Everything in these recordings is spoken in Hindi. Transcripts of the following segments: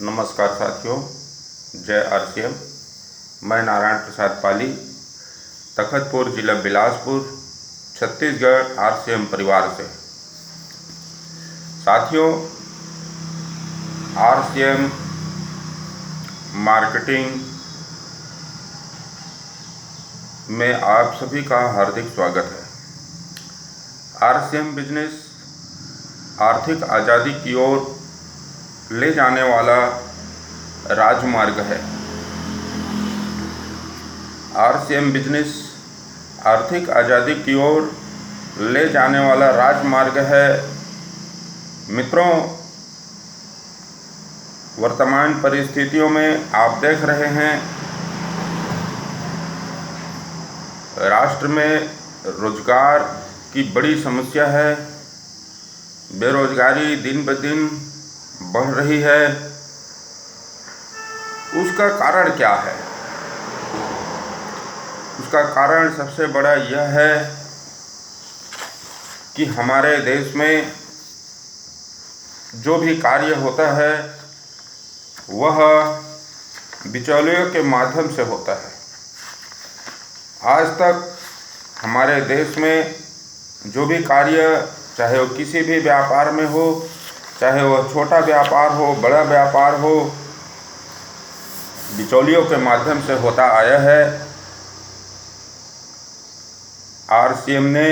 नमस्कार साथियों, जय आरसीएम। मैं नारायण प्रसाद पाली, तखतपुर जिला बिलासपुर, छत्तीसगढ़ आरसीएम परिवार से। साथियों, आरसीएम मार्केटिंग में आप सभी का हार्दिक स्वागत है। आरसीएम बिजनेस आर्थिक आज़ादी की ओर ले जाने वाला राजमार्ग है। आरसीएम बिजनेस आर्थिक आज़ादी की ओर ले जाने वाला राजमार्ग है। मित्रों, वर्तमान परिस्थितियों में आप देख रहे हैं राष्ट्र में रोजगार की बड़ी समस्या है। बेरोजगारी दिन ब दिन बढ़ रही है। उसका कारण क्या है? उसका कारण सबसे बड़ा यह है कि हमारे देश में जो भी कार्य होता है वह बिचौलियों के माध्यम से होता है। आज तक हमारे देश में जो भी कार्य, चाहे वो किसी भी व्यापार में हो, चाहे वह छोटा व्यापार हो, बड़ा व्यापार हो, बिचौलियों के माध्यम से होता आया है। आरसीएम ने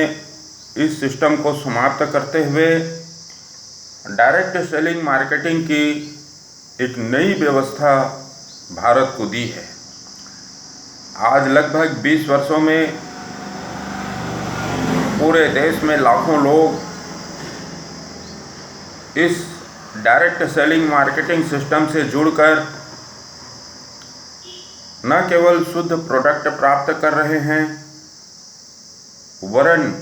इस सिस्टम को समाप्त करते हुए डायरेक्ट सेलिंग मार्केटिंग की एक नई व्यवस्था भारत को दी है। आज लगभग 20 वर्षों में पूरे देश में लाखों लोग इस डायरेक्ट सेलिंग मार्केटिंग सिस्टम से जुड़कर न केवल शुद्ध प्रोडक्ट प्राप्त कर रहे हैं, वरन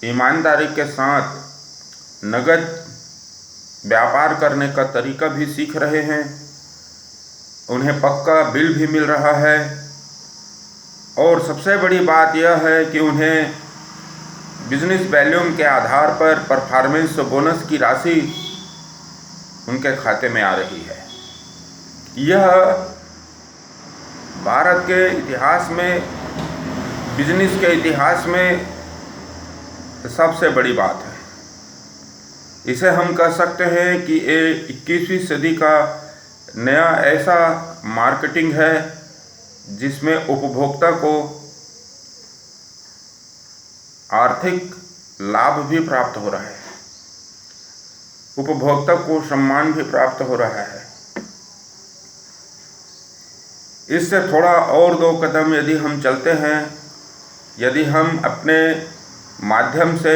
ईमानदारी के साथ नगद व्यापार करने का तरीका भी सीख रहे हैं। उन्हें पक्का बिल भी मिल रहा है और सबसे बड़ी बात यह है कि उन्हें बिजनेस वॉल्यूम के आधार पर परफॉर्मेंस बोनस की राशि उनके खाते में आ रही है। यह भारत के इतिहास में, बिजनेस के इतिहास में सबसे बड़ी बात है। इसे हम कह सकते हैं कि ये 21वीं सदी का नया ऐसा मार्केटिंग है जिसमें उपभोक्ता को आर्थिक लाभ भी प्राप्त हो रहा है, उपभोक्ता को सम्मान भी प्राप्त हो रहा है। इससे थोड़ा और 2 कदम यदि हम चलते हैं, यदि हम अपने माध्यम से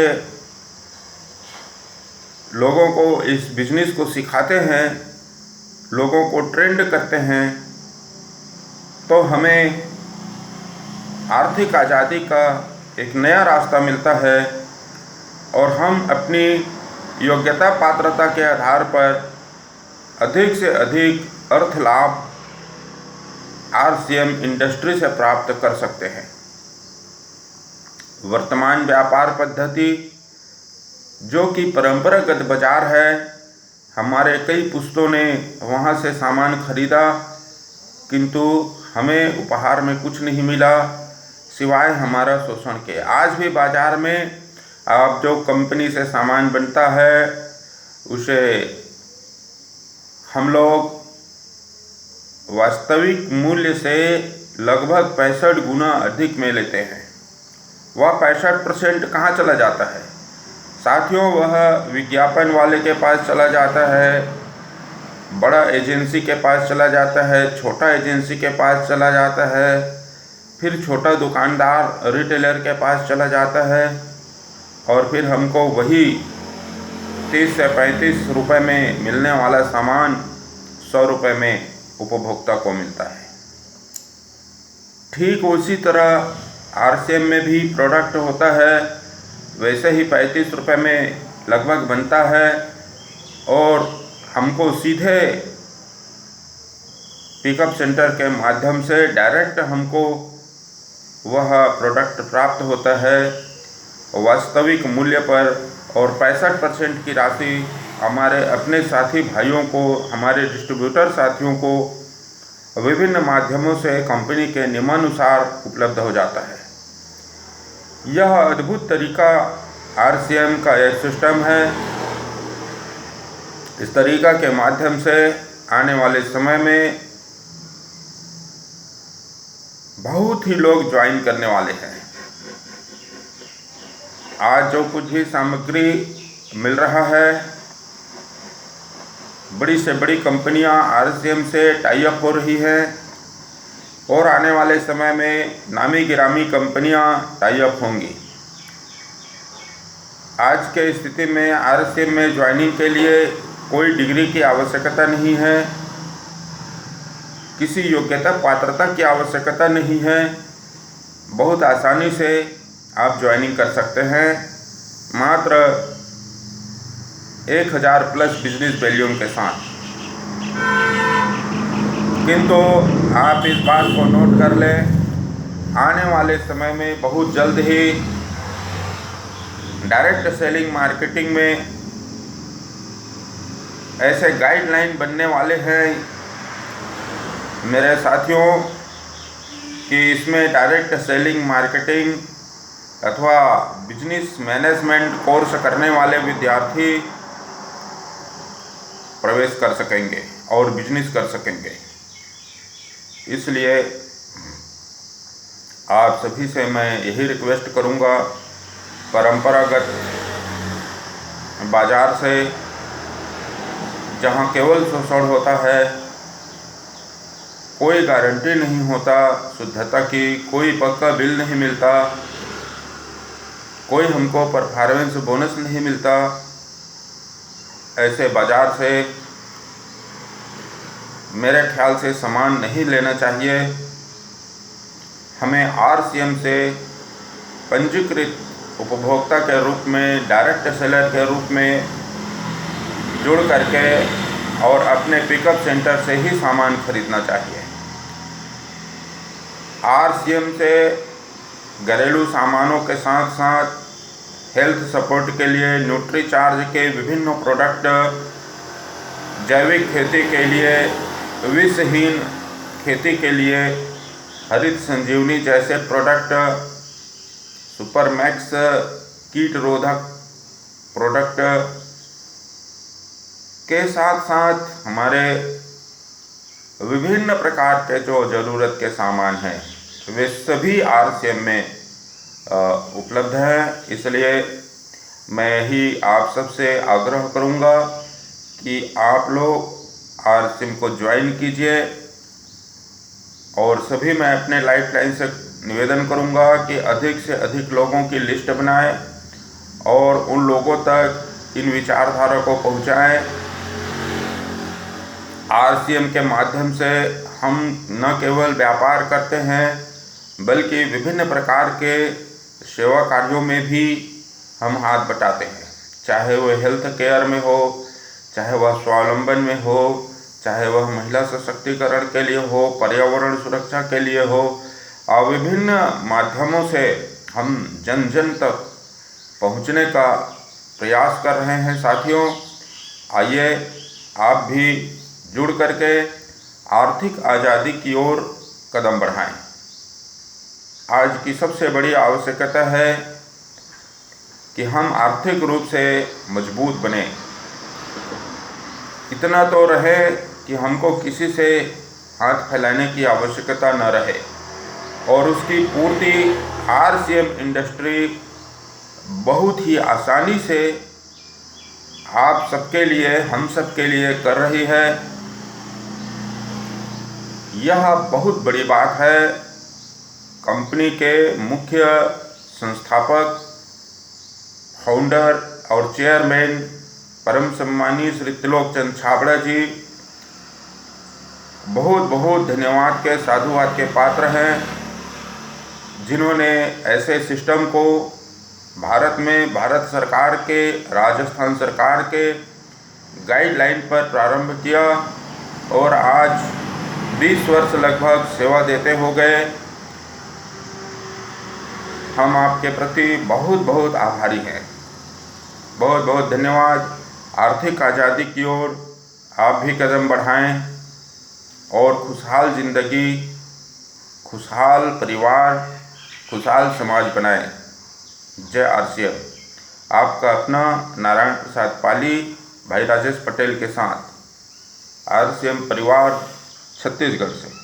लोगों को इस बिजनेस को सिखाते हैं, लोगों को ट्रेंड करते हैं, तो हमें आर्थिक आज़ादी का एक नया रास्ता मिलता है और हम अपनी योग्यता पात्रता के आधार पर अधिक से अधिक अर्थ लाभ आरसीएम इंडस्ट्री से प्राप्त कर सकते हैं। वर्तमान व्यापार पद्धति जो कि परंपरागत बाजार है, हमारे कई पुश्तों ने वहाँ से सामान खरीदा, किंतु हमें उपहार में कुछ नहीं मिला सिवाय हमारा शोषण के। आज भी बाजार में आप जो कंपनी से सामान बनता है उसे हम लोग वास्तविक मूल्य से लगभग 65 गुना अधिक में लेते हैं। वह 65% कहाँ चला जाता है साथियों? वह विज्ञापन वाले के पास चला जाता है, बड़ा एजेंसी के पास चला जाता है, छोटा एजेंसी के पास चला जाता है, फिर छोटा दुकानदार रिटेलर के पास चला जाता है और फिर हमको वही 30 से 35 रुपये में मिलने वाला सामान 100 रुपये में उपभोक्ता को मिलता है। ठीक उसी तरह आरसीएम में भी प्रोडक्ट होता है, वैसे ही 35 रुपये में लगभग बनता है और हमको सीधे पिकअप सेंटर के माध्यम से डायरेक्ट हमको वह प्रोडक्ट प्राप्त होता है वास्तविक मूल्य पर और 65% की राशि हमारे अपने साथी भाइयों को, हमारे डिस्ट्रीब्यूटर साथियों को विभिन्न माध्यमों से कंपनी के नियमानुसार उपलब्ध हो जाता है। यह अद्भुत तरीका RCM का एक सिस्टम है। इस तरीका के माध्यम से आने वाले समय में बहुत ही लोग ज्वाइन करने वाले हैं। आज जो कुछ भी सामग्री मिल रहा है, बड़ी से बड़ी कंपनियां RCM से टाई अप हो रही हैं और आने वाले समय में नामी गिरामी कंपनियां टाई अप होंगी। आज के स्थिति में RCM में ज्वाइनिंग के लिए कोई डिग्री की आवश्यकता नहीं है, किसी योग्यता पात्रता की आवश्यकता नहीं है। बहुत आसानी से आप ज्वाइनिंग कर सकते हैं, मात्र 1000 प्लस बिजनेस वैल्यूम के साथ। किंतु आप इस बात को नोट कर लें, आने वाले समय में बहुत जल्द ही डायरेक्ट सेलिंग मार्केटिंग में ऐसे गाइडलाइन बनने वाले हैं मेरे साथियों कि इसमें डायरेक्ट सेलिंग मार्केटिंग अथवा बिजनेस मैनेजमेंट कोर्स करने वाले विद्यार्थी प्रवेश कर सकेंगे और बिजनेस कर सकेंगे। इसलिए आप सभी से मैं यही रिक्वेस्ट करूंगा, परंपरागत बाज़ार से जहां केवल शोषण होता है, कोई गारंटी नहीं होता शुद्धता की, कोई पक्का बिल नहीं मिलता, कोई हमको परफॉर्मेंस बोनस नहीं मिलता, ऐसे बाज़ार से मेरे ख्याल से सामान नहीं लेना चाहिए। हमें RCM से पंजीकृत उपभोक्ता के रूप में, डायरेक्ट सेलर के रूप में जुड़ करके और अपने पिकअप सेंटर से ही सामान खरीदना चाहिए। RCM से घरेलू सामानों के साथ साथ हेल्थ सपोर्ट के लिए न्यूट्रीचार्ज के विभिन्न प्रोडक्ट, जैविक खेती के लिए, विषहीन खेती के लिए हरित संजीवनी जैसे प्रोडक्ट, सुपरमैक्स कीट रोधक प्रोडक्ट के साथ साथ हमारे विभिन्न प्रकार के जो ज़रूरत के सामान हैं वे सभी RCM में उपलब्ध है। इसलिए मैं ही आप सबसे आग्रह करूंगा कि आप लोग RCM को ज्वाइन कीजिए और सभी मैं अपने लाइफलाइन से निवेदन करूंगा कि अधिक से अधिक लोगों की लिस्ट बनाएं और उन लोगों तक इन विचारधारा को पहुंचाएं। RCM के माध्यम से हम न केवल व्यापार करते हैं बल्कि विभिन्न प्रकार के सेवा कार्यों में भी हम हाथ बटाते हैं, चाहे वह हेल्थ केयर में हो, चाहे वह स्वावलंबन में हो, चाहे वह महिला सशक्तिकरण के लिए हो, पर्यावरण सुरक्षा के लिए हो, और विभिन्न माध्यमों से हम जन जन तक पहुंचने का प्रयास कर रहे हैं। साथियों, आइए आप भी जुड़ करके आर्थिक आज़ादी की ओर कदम बढ़ाएं। आज की सबसे बड़ी आवश्यकता है कि हम आर्थिक रूप से मजबूत बने। इतना तो रहे कि हमको किसी से हाथ फैलाने की आवश्यकता न रहे और उसकी पूर्ति RCM इंडस्ट्री बहुत ही आसानी से आप सबके लिए, हम सबके लिए कर रही है। यह बहुत बड़ी बात है। कंपनी के मुख्य संस्थापक, फाउंडर और चेयरमैन परम सम्मानीय श्री त्रिलोक चंद छाबड़ा जी बहुत बहुत धन्यवाद के, साधुवाद के पात्र हैं, जिन्होंने ऐसे सिस्टम को भारत में भारत सरकार के, राजस्थान सरकार के गाइडलाइन पर प्रारंभ किया और आज 20 वर्ष लगभग सेवा देते हो गए। हम आपके प्रति बहुत बहुत आभारी हैं। बहुत बहुत धन्यवाद। आर्थिक आज़ादी की ओर आप भी कदम बढ़ाएं और खुशहाल ज़िंदगी, खुशहाल परिवार, खुशहाल समाज बनाएं। जय आरसीएम। आपका अपना नारायण प्रसाद पाली, भाई राजेश पटेल के साथ, आरसीएम परिवार, छत्तीसगढ़ से।